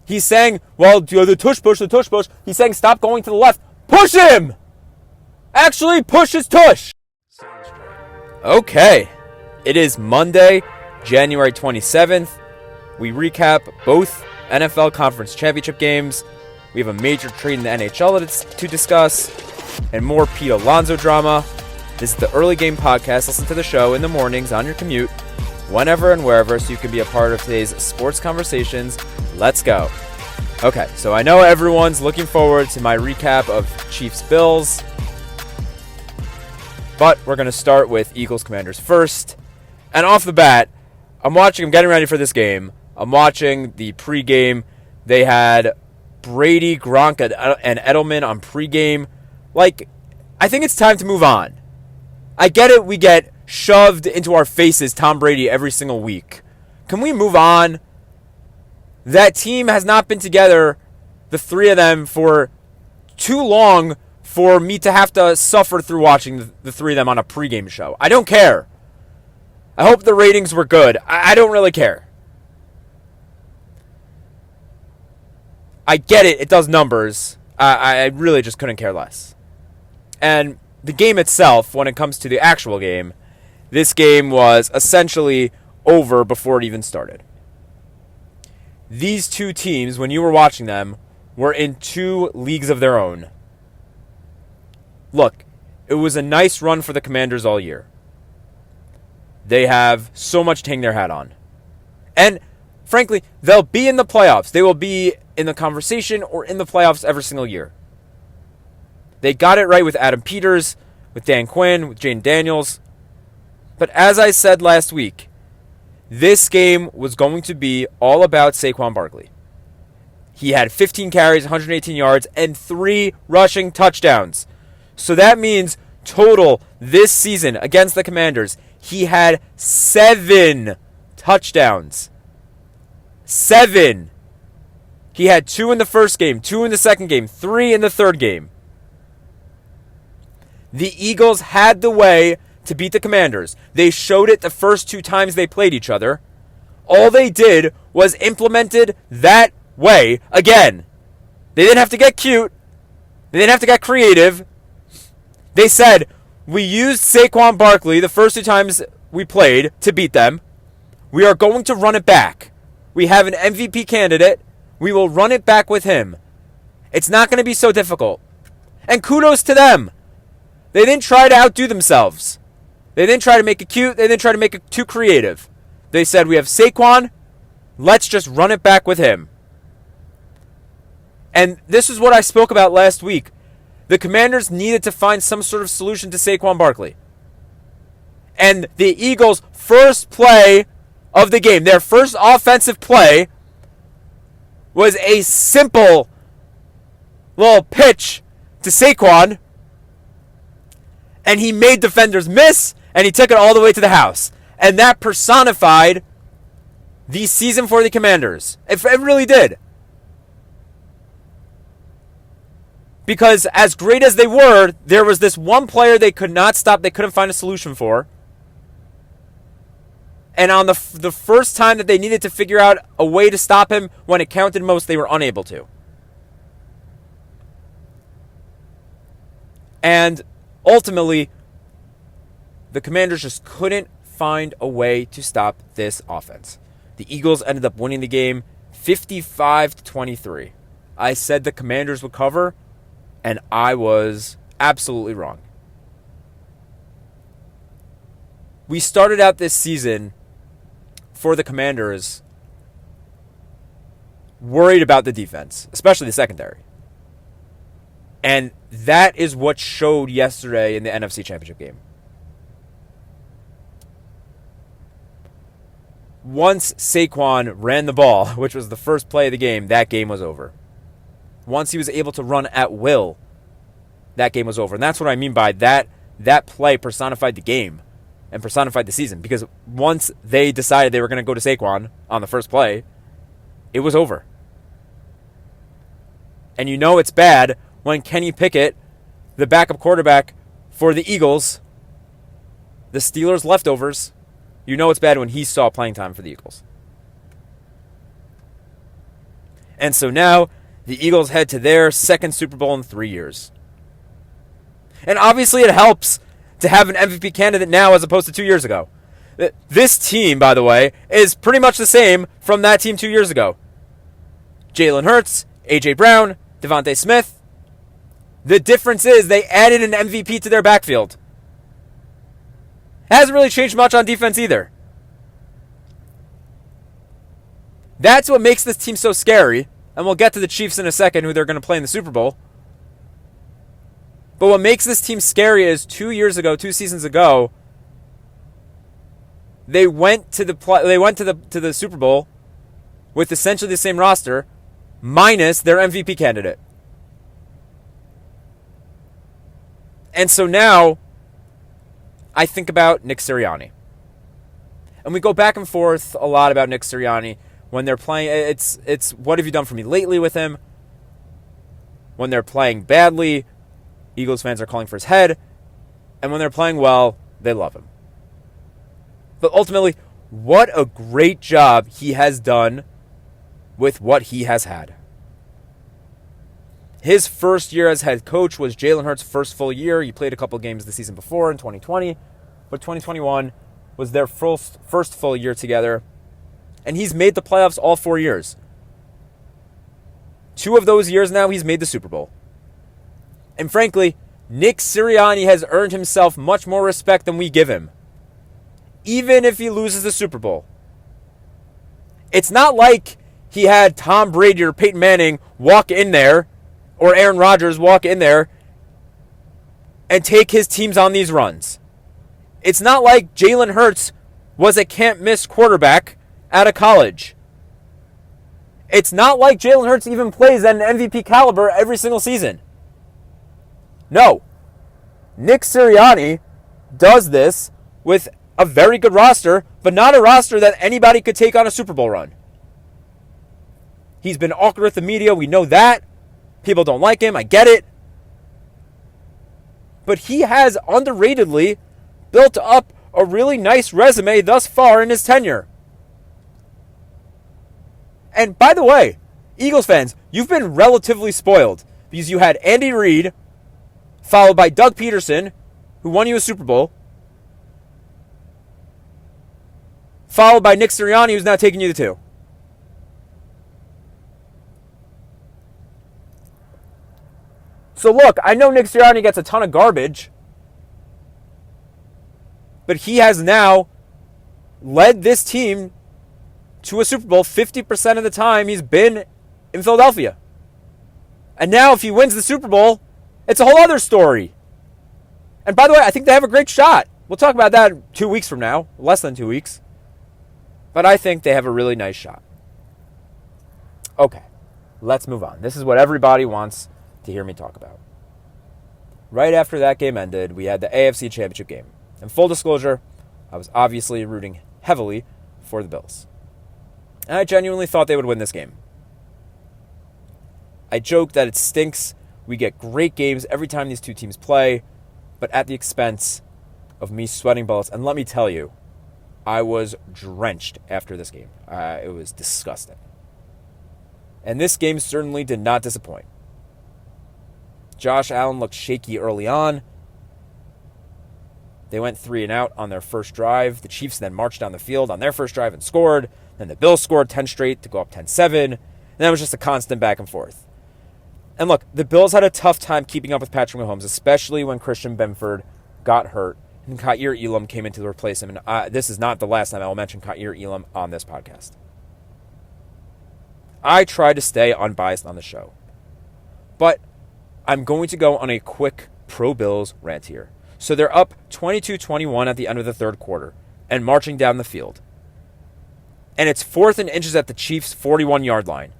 He's saying, well, the tush push. He's saying, stop going to the left. Push him! Actually, push his tush! Okay. It is Monday, January 27th. We recap both NFL Conference Championship games. We have a major trade in the NHL to discuss, and more Pete Alonso drama. This is the Early Game Podcast. Listen to the show in the mornings on your commute, whenever and wherever, so you can be a part of today's sports conversations. Let's go. Okay, so I know everyone's looking forward to my recap of Chiefs-Bills, but we're going to start with Eagles-Commanders first. And off the bat, I'm getting ready for this game. I'm watching the pregame. They had Brady, Gronk, and Edelman on pregame. I think it's time to move on. I get it, we get shoved into our faces Tom Brady every single week. Can we move on? That team has not been together, the three of them, for too long for me to have to suffer through watching the three of them on a pregame show. I don't care. I hope the ratings were good. I don't really care. I get it. It does numbers. I really just couldn't care less. And the game itself, when it comes to the actual game, this game was essentially over before it even started. These two teams, when you were watching them, were in two leagues of their own. Look, it was a nice run for the Commanders all year. They have so much to hang their hat on. And, frankly, they'll be in the playoffs. They will be in the conversation or in the playoffs every single year. They got it right with Adam Peters, with Dan Quinn, with Jane Daniels. But as I said last week, this game was going to be all about Saquon Barkley. He had 15 carries, 118 yards, and 3 rushing touchdowns. So that means total this season against the Commanders, he had 7 touchdowns. 7. He had 2 in the first game, 2 in the second game, 3 in the third game. The Eagles had the way to beat the Commanders. They showed it the first 2 times they played each other. All they did was implemented that way again. They didn't have to get cute. They didn't have to get creative. They said, we used Saquon Barkley the first 2 times we played to beat them. We are going to run it back. We have an MVP candidate. We will run it back with him. It's not going to be so difficult. And kudos to them. They didn't try to outdo themselves. They didn't try to make it cute. They didn't try to make it too creative. They said, we have Saquon. Let's just run it back with him. And this is what I spoke about last week. The Commanders needed to find some sort of solution to Saquon Barkley. And the Eagles' first play of the game, their first offensive play, was a simple little pitch to Saquon. And he made defenders miss, and he took it all the way to the house. And that personified the season for the Commanders. It really did. Because as great as they were, there was this one player they could not stop, they couldn't find a solution for. And on the first time that they needed to figure out a way to stop him when it counted most, they were unable to. And ultimately, the Commanders just couldn't find a way to stop this offense. The Eagles ended up winning the game 55-23. I said the Commanders would cover, and I was absolutely wrong. We started out this season for the Commanders worried about the defense, especially the secondary. And that is what showed yesterday in the NFC Championship game. Once Saquon ran the ball, which was the first play of the game, that game was over. Once he was able to run at will, that game was over. And that's what I mean by that play personified the game and personified the season. Because once they decided they were going to go to Saquon on the first play, it was over. And you know it's bad when Kenny Pickett, the backup quarterback for the Eagles, the Steelers' leftovers, you know it's bad when he saw playing time for the Eagles. And so now the Eagles head to their second Super Bowl in 3 years. And obviously it helps to have an MVP candidate now as opposed to 2 years ago. This team, by the way, is pretty much the same from that team 2 years ago. Jalen Hurts, A.J. Brown, Devontae Smith. The difference is they added an MVP to their backfield. It hasn't really changed much on defense either. That's what makes this team so scary. And we'll get to the Chiefs in a second, who they're going to play in the Super Bowl. But what makes this team scary is 2 seasons ago, they went to the Super Bowl with essentially the same roster, minus their MVP candidate. And so now, I think about Nick Sirianni. And we go back and forth a lot about Nick Sirianni. When they're playing, it's what have you done for me lately with him? When they're playing badly, Eagles fans are calling for his head. And when they're playing well, they love him. But ultimately, what a great job he has done with what he has had. His first year as head coach was Jalen Hurts' first full year. He played a couple games the season before in 2020. But 2021 was their first full year together. And he's made the playoffs all 4 years. 2 of those years now, he's made the Super Bowl. And frankly, Nick Sirianni has earned himself much more respect than we give him. Even if he loses the Super Bowl. It's not like he had Tom Brady or Peyton Manning walk in there, or Aaron Rodgers walk in there and take his teams on these runs. It's not like Jalen Hurts was a can't-miss quarterback out of college. It's not like Jalen Hurts even plays at an MVP caliber every single season. No. Nick Sirianni does this with a very good roster, but not a roster that anybody could take on a Super Bowl run. He's been awkward with the media. We know that. People don't like him. I get it. But he has underratedly built up a really nice resume thus far in his tenure. And by the way, Eagles fans, you've been relatively spoiled because you had Andy Reid, followed by Doug Peterson, who won you a Super Bowl, followed by Nick Sirianni, who's now taking you to 2. So look, I know Nick Sirianni gets a ton of garbage, but he has now led this team to a Super Bowl 50% of the time he's been in Philadelphia. And now if he wins the Super Bowl, it's a whole other story. And by the way, I think they have a great shot. We'll talk about that 2 weeks from now, less than 2 weeks. But I think they have a really nice shot. Okay, let's move on. This is what everybody wants to hear me talk about. Right after that game ended, we had the AFC Championship game. And full disclosure, I was obviously rooting heavily for the Bills. And I genuinely thought they would win this game. I joke that it stinks. We get great games every time these two teams play, but at the expense of me sweating bullets. And let me tell you, I was drenched after this game. It was disgusting. And this game certainly did not disappoint. Josh Allen looked shaky early on. They went 3 and out on their first drive. The Chiefs then marched down the field on their first drive and scored. Then the Bills scored 10 straight to go up 10-7. And that was just a constant back and forth. And look, the Bills had a tough time keeping up with Patrick Mahomes, especially when Christian Benford got hurt and Ka'ir Elam came in to replace him. And this is not the last time I will mention Ka'ir Elam on this podcast. I try to stay unbiased on the show. But I'm going to go on a quick pro-Bills rant here. So they're up 22-21 at the end of the third quarter and marching down the field. And it's 4th and inches at the Chiefs' 41-yard line.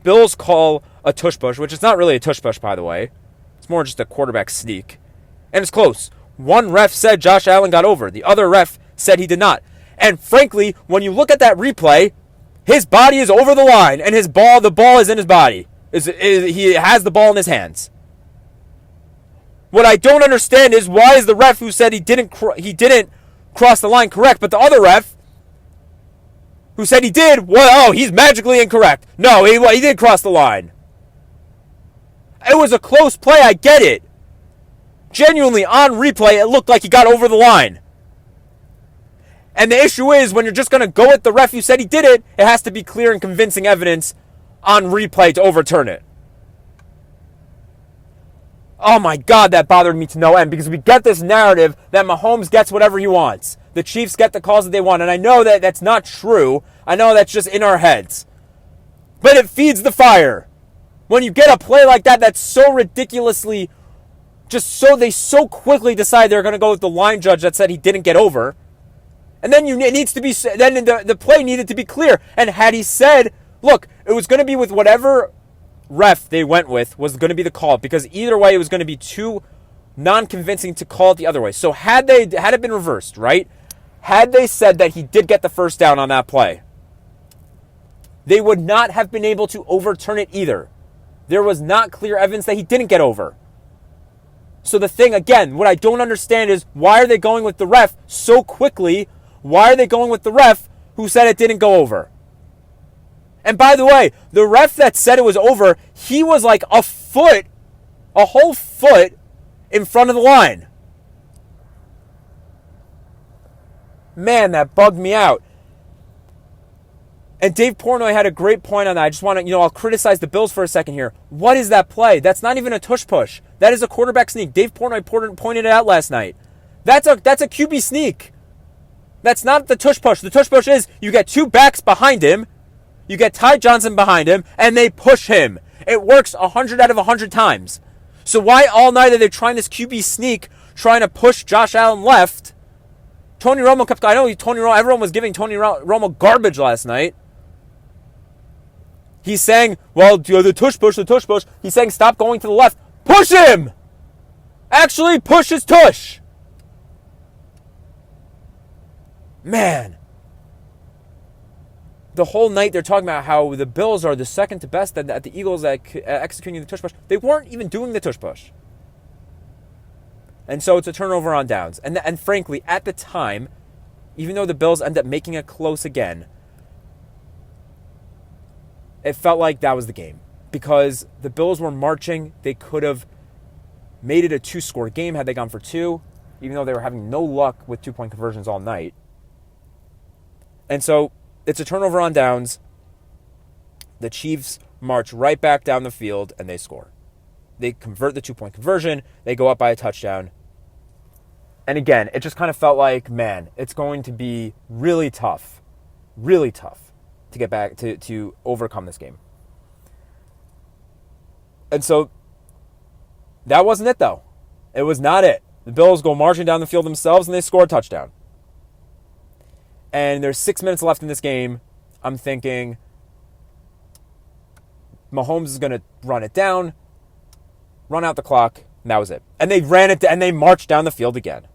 Bills call a tush push, which is not really a tush push, by the way. It's more just a quarterback sneak. And it's close. One ref said Josh Allen got over. The other ref said he did not. And frankly, when you look at that replay, his body is over the line, and the ball is in his body. He has the ball in his hands. What I don't understand is why is the ref who said he didn't cross the line correct, but the other ref who said he did, well, oh, he's magically incorrect. No, he did cross the line. It was a close play, I get it. Genuinely, on replay, it looked like he got over the line. And the issue is, when you're just going to go at the ref who said he did it, it has to be clear and convincing evidence on replay to overturn it. Oh my God, that bothered me to no end, because we get this narrative that Mahomes gets whatever he wants. The Chiefs get the calls that they want, and I know that that's not true. I know that's just in our heads. But it feeds the fire. When you get a play like that, that's so ridiculously, they so quickly decide they're going to go with the line judge that said he didn't get over. And then the play needed to be clear. And had he said, look, it was going to be with whatever ref they went with was going to be the call, because either way it was going to be too non-convincing to call it the other way. So had it been reversed, right? Had they said that he did get the first down on that play, they would not have been able to overturn it either. There was not clear evidence that he didn't get over. So the thing, again, what I don't understand is, why are they going with the ref so quickly? Why are they going with the ref who said it didn't go over? And by the way, the ref that said it was over, he was like a whole foot in front of the line. Man, that bugged me out. And Dave Portnoy had a great point on that. I just want to, I'll criticize the Bills for a second here. What is that play? That's not even a tush push. That is a quarterback sneak. Dave Portnoy pointed it out last night. That's a QB sneak. That's not the tush push. The tush push is you get two backs behind him, you get Ty Johnson behind him, and they push him. It works 100 out of 100 times. So why all night are they trying this QB sneak, trying to push Josh Allen left? Tony Romo everyone was giving Tony Romo garbage last night. He's saying, well, the tush push. He's saying, stop going to the left. Push him! Actually, push his tush. Man. The whole night they're talking about how the Bills are the second to best at the Eagles at executing the tush push. They weren't even doing the tush push. And so it's a turnover on downs. And frankly, at the time, even though the Bills end up making it close again, it felt like that was the game. Because the Bills were marching. They could have made it a 2-score game had they gone for 2, even though they were having no luck with 2-point conversions all night. And so it's a turnover on downs. The Chiefs march right back down the field, and they score. They convert the 2-point conversion. They go up by a touchdown. And again, it just kind of felt like, man, it's going to be really tough to get back to overcome this game. And so that wasn't it, though. It was not it. The Bills go marching down the field themselves, and they score a touchdown. And there's 6 minutes left in this game. I'm thinking Mahomes is going to run it down, run out the clock, and that was it. And they ran it, and they marched down the field again.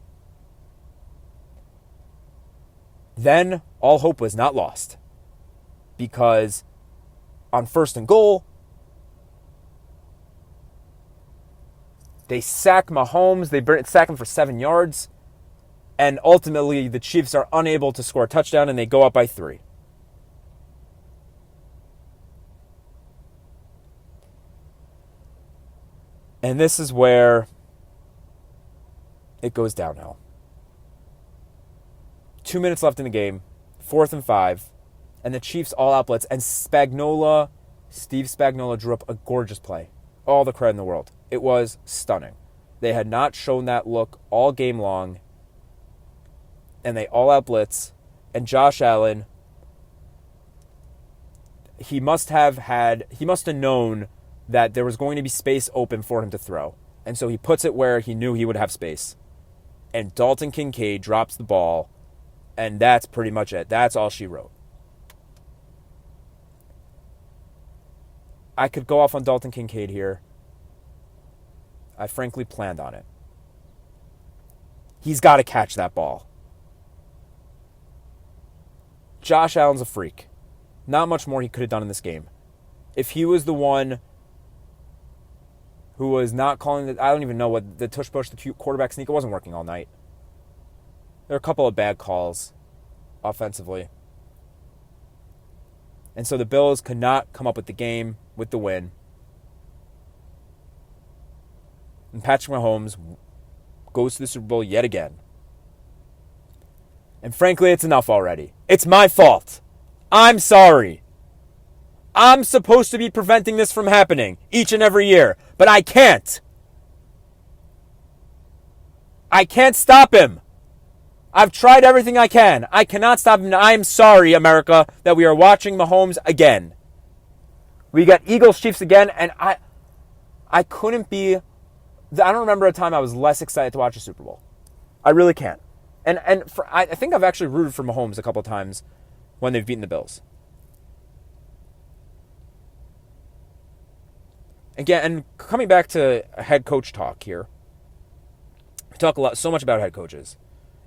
Then all hope was not lost, because on 1st and goal, they sack Mahomes. They sack him for 7 yards. And ultimately, the Chiefs are unable to score a touchdown, and they go up by 3. And this is where it goes downhill. 2 minutes left in the game, 4th and 5, and the Chiefs all-out blitz. And Steve Spagnuolo drew up a gorgeous play. All the credit in the world. It was stunning. They had not shown that look all game long, and they all-out blitz. And Josh Allen, he must have known that there was going to be space open for him to throw. And so he puts it where he knew he would have space. And Dalton Kincaid drops the ball, and that's pretty much it. That's all she wrote. I could go off on Dalton Kincaid here. I frankly planned on it. He's got to catch that ball. Josh Allen's a freak. Not much more he could have done in this game. If he was the one who was not calling I don't even know what the tush push, the quarterback sneak, it wasn't working all night. There were a couple of bad calls offensively. And so the Bills could not come up with the win. And Patrick Mahomes goes to the Super Bowl yet again. And frankly, it's enough already. It's my fault. I'm sorry. I'm supposed to be preventing this from happening each and every year, but I can't. I can't stop him. I've tried everything I can. I cannot stop him. I'm sorry, America, that we are watching Mahomes again. We got Eagles-Chiefs again, and I couldn't be... I don't remember a time I was less excited to watch a Super Bowl. I really can't. I think I've actually rooted for Mahomes a couple of times when they've beaten the Bills. Again, and coming back to head coach talk here, we talk so much about head coaches.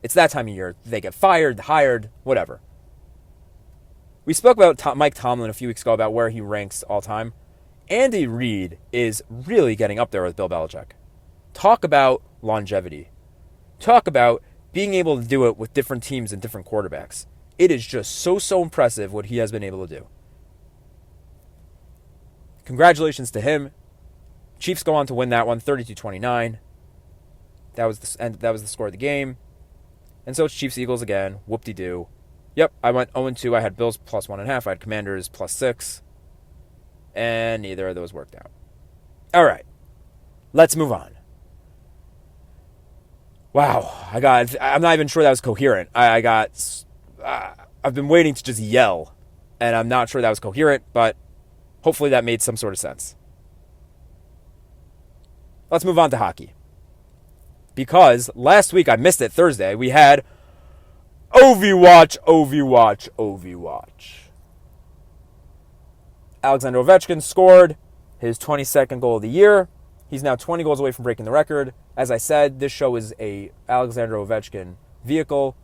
It's that time of year. They get fired, hired, whatever. We spoke about Mike Tomlin a few weeks ago about where he ranks all time. Andy Reid is really getting up there with Bill Belichick. Talk about longevity. Talk about being able to do it with different teams and different quarterbacks. It is just so impressive what he has been able to do. Congratulations to him. Chiefs go on to win that one, 32-29. That was the score of the game. And so it's Chiefs-Eagles again. Whoop-de-doo. Yep, I went 0-2. I had Bills plus 1.5. I had Commanders plus 6. And neither of those worked out. All right. Let's move on. Wow. I'm not even sure that was coherent. I've been waiting to just yell. And I'm not sure that was coherent, but hopefully that made some sort of sense. Let's move on to hockey. Because last week, I missed it Thursday, we had Overwatch. Alexander Ovechkin scored his 22nd goal of the year. He's now 20 goals away from breaking the record. As I said, this show is a Alexander Ovechkin vehicle.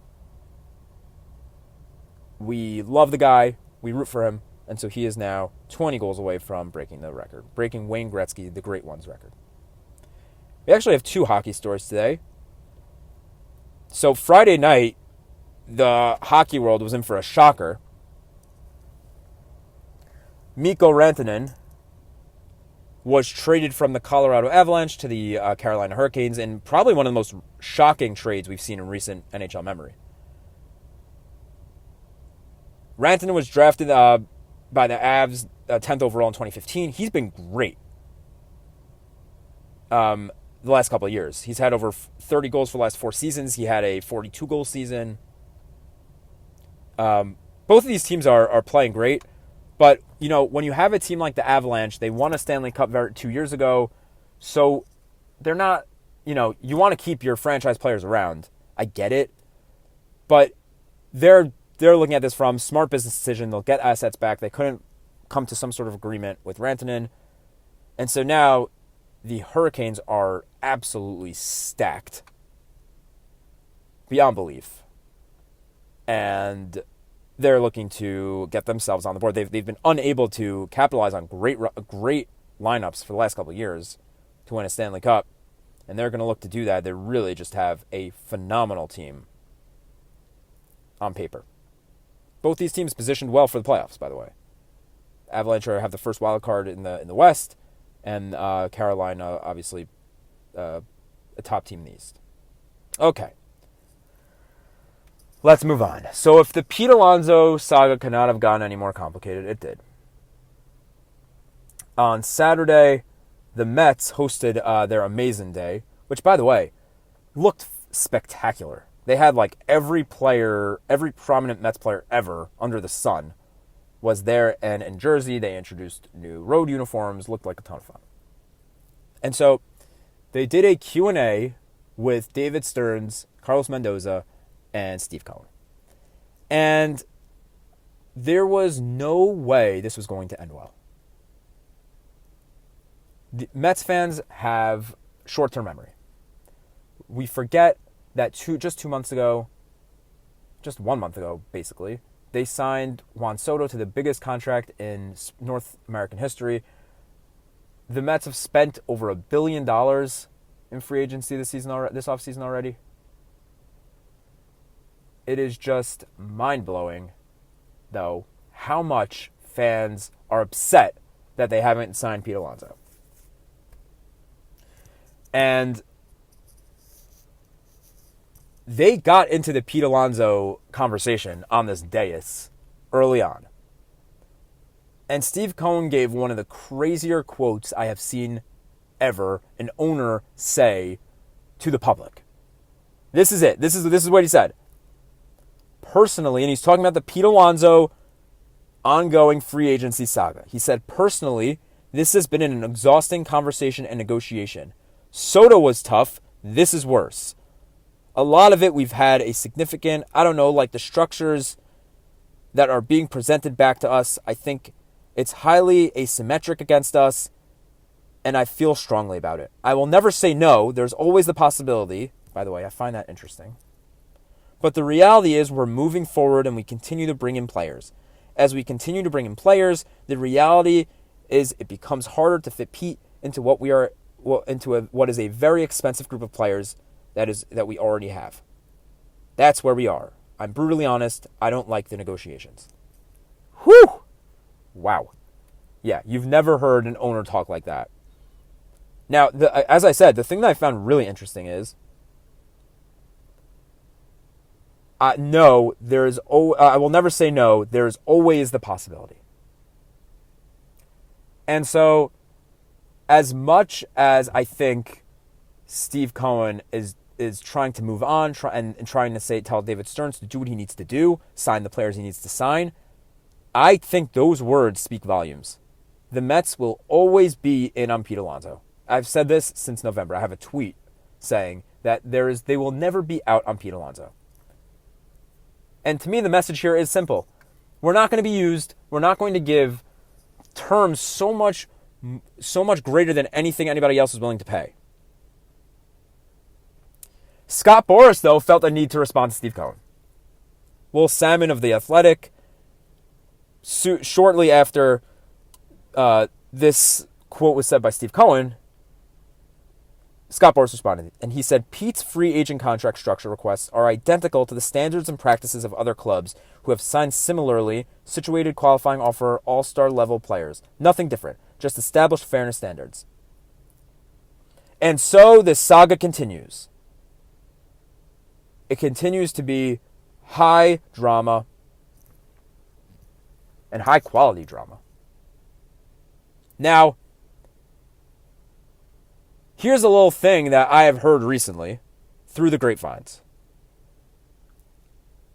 We love the guy. We root for him. And so he is now 20 goals away from breaking the record. Breaking Wayne Gretzky, the Great One's record. We actually have 2 hockey stories today. So Friday night, the hockey world was in for a shocker. Mikko Rantanen was traded from the Colorado Avalanche to the Carolina Hurricanes in probably one of the most shocking trades we've seen in recent NHL memory. Rantanen was drafted by the Avs 10th overall in 2015. He's been great. The last couple of years. He's had over 30 goals for the last 4 seasons. He had a 42-goal season. Both of these teams are playing great. But, you know, when you have a team like the Avalanche, they won a Stanley Cup 2 years ago. So they're not, you want to keep your franchise players around. I get it. But they're looking at this from smart business decision. They'll get assets back. They couldn't come to some sort of agreement with Rantanen. And so now the Hurricanes are absolutely stacked beyond belief. And they're looking to get themselves on the board. They've been unable to capitalize on great lineups for the last couple of years to win a Stanley Cup. And they're going to look to do that. They really just have a phenomenal team on paper. Both these teams positioned well for the playoffs, by the way. Avalanche have the first wild card in the West. And Carolina, obviously, a top team in the East. Okay. Let's move on. So if the Pete Alonso saga could not have gotten any more complicated, it did. On Saturday, the Mets hosted their Amazing Day, which, by the way, looked spectacular. They had every prominent Mets player ever under the sun was there, and in Jersey, they introduced new road uniforms, looked like a ton of fun. And so they did a Q&A with David Stearns, Carlos Mendoza, and Steve Cohen. And there was no way this was going to end well. The Mets fans have short-term memory. We forget that just 2 months ago, just 1 month ago, basically, they signed Juan Soto to the biggest contract in North American history. The Mets have spent over $1 billion in free agency this offseason already. It is just mind-blowing, though, how much fans are upset that they haven't signed Pete Alonso. And they got into the Pete Alonso conversation on this dais early on. And Steve Cohen gave one of the crazier quotes I have seen ever an owner say to the public. This is it. This is what he said. Personally, and he's talking about the Pete Alonso ongoing free agency saga. He said, personally, this has been an exhausting conversation and negotiation. Soto was tough. This is worse. A lot of it we've had a significant, like the structures that are being presented back to us. I think it's highly asymmetric against us, and I feel strongly about it. I will never say no. There's always the possibility. By the way, I find that interesting. But the reality is we're moving forward and we continue to bring in players. As we continue to bring in players, the reality is it becomes harder to fit Pete into what is a very expensive group of players that we already have. That's where we are. I'm brutally honest. I don't like the negotiations. Whew! Wow. Yeah, you've never heard an owner talk like that. Now, as I said, the thing that I found really interesting is, no, I will never say no. There's always the possibility. And so, as much as I think Steve Cohen is trying to move on and trying to tell David Stearns to do what he needs to do, sign the players he needs to sign, I think those words speak volumes. The Mets will always be in on Pete Alonso. I've said this since November. I have a tweet saying that they will never be out on Pete Alonso. And to me, the message here is simple. We're not going to be used. We're not going to give terms so much greater than anything anybody else is willing to pay. Scott Boras, though, felt a need to respond to Steve Cohen. Will Salmon of The Athletic, shortly after this quote was said by Steve Cohen, Scott Boras responded, and he said, Pete's free agent contract structure requests are identical to the standards and practices of other clubs who have signed similarly situated qualifying offer all-star level players. Nothing different, just established fairness standards. And so this saga continues. It continues to be high drama and high quality drama. Now, here's a little thing that I have heard recently through the grapevines.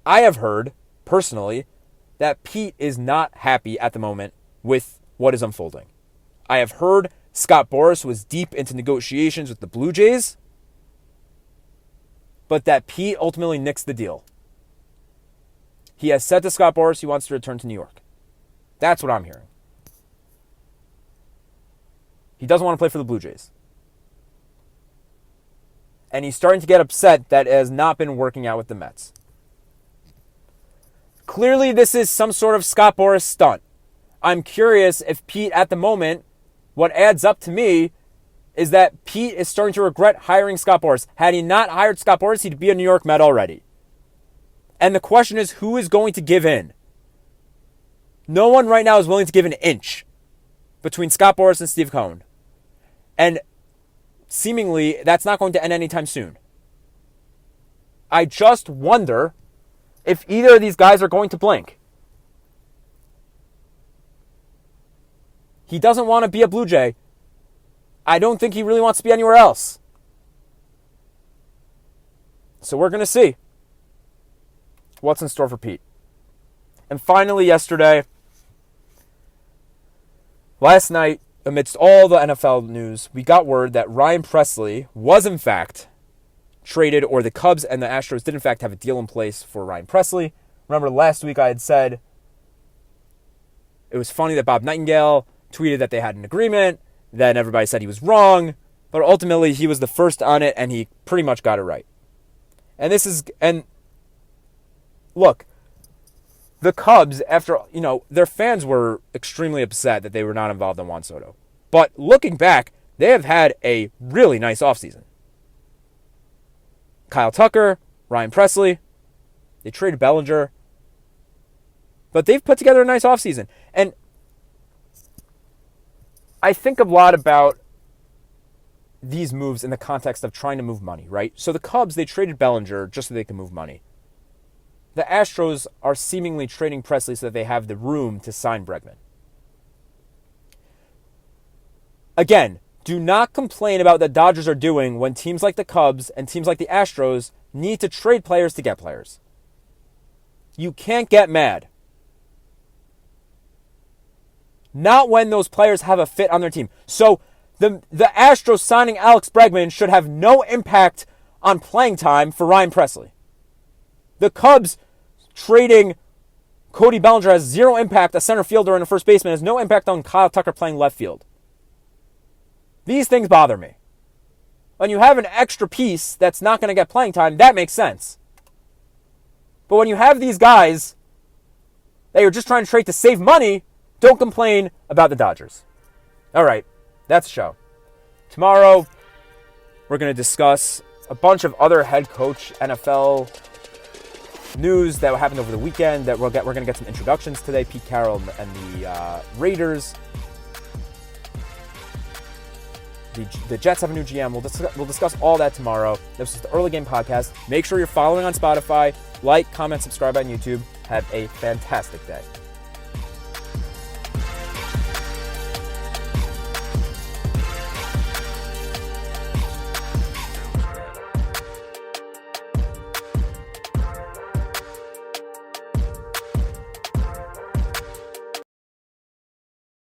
I have heard, personally, that Pete is not happy at the moment with what is unfolding. I have heard Scott Boras was deep into negotiations with the Blue Jays, but that Pete ultimately nixed the deal. He has said to Scott Boras he wants to return to New York. That's what I'm hearing. He doesn't want to play for the Blue Jays. And he's starting to get upset that it has not been working out with the Mets. Clearly, this is some sort of Scott Boras stunt. I'm curious if Pete, at the moment, what adds up to me is that Pete is starting to regret hiring Scott Boras. Had he not hired Scott Boras, he'd be a New York Met already. And the question is, who is going to give in? No one right now is willing to give an inch between Scott Boras and Steve Cohen. And seemingly, that's not going to end anytime soon. I just wonder if either of these guys are going to blink. He doesn't want to be a Blue Jay. I don't think he really wants to be anywhere else. So we're going to see what's in store for Pete. And finally, last night, amidst all the NFL news, we got word that Ryan Presley was in fact traded, or the Cubs and the Astros did in fact have a deal in place for Ryan Presley. Remember last week I had said it was funny that Bob Nightingale tweeted that they had an agreement, then everybody said he was wrong, but ultimately he was the first on it and he pretty much got it right. And look, the Cubs, after, their fans were extremely upset that they were not involved in Juan Soto. But looking back, they have had a really nice offseason. Kyle Tucker, Ryan Presley, they traded Bellinger. But they've put together a nice offseason. And I think a lot about these moves in the context of trying to move money, right? So the Cubs, they traded Bellinger just so they can move money. The Astros are seemingly trading Presley so that they have the room to sign Bregman. Again, do not complain about what the Dodgers are doing when teams like the Cubs and teams like the Astros need to trade players to get players. You can't get mad. Not when those players have a fit on their team. So the Astros signing Alex Bregman should have no impact on playing time for Ryan Presley. The Cubs trading Cody Bellinger has zero impact. A center fielder and a first baseman has no impact on Kyle Tucker playing left field. These things bother me. When you have an extra piece that's not going to get playing time, that makes sense. But when you have these guys that you're just trying to trade to save money, don't complain about the Dodgers. All right, that's the show. Tomorrow, we're going to discuss a bunch of other head coach NFL news that happened over the weekend. That we're going to get some introductions today. Pete Carroll and the Raiders. The Jets have a new GM. We'll discuss all that tomorrow. This is the Early Game Podcast. Make sure you're following on Spotify. Like, comment, subscribe on YouTube. Have a fantastic day.